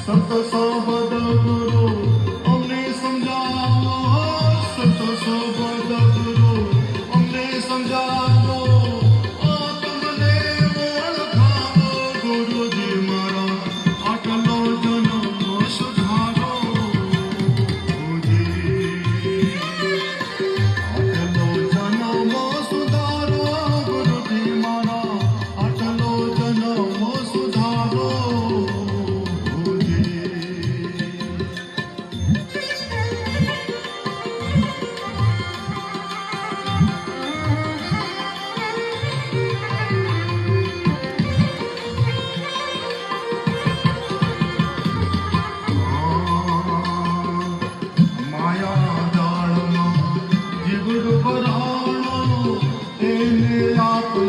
સતસબદ ગુરુ અમને સમજાવો, સતસબદ ગુરુ અમને સમજાવો, તમને ઓળખાવો ગુરુજી મારા આટલો જન્મ સુધારો, ગુરુજી આટલો જન્મ સુધારો, ગુરુજી મારા આટલો જન્મ સુધારો.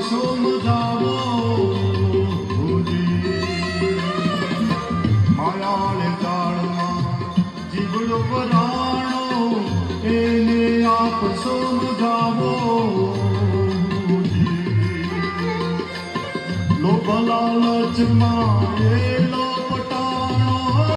સમજાવો માયાળ જાળમાં જીવડો પરાણો એને આપ સમજાવો, લોભ લાલચમાં એ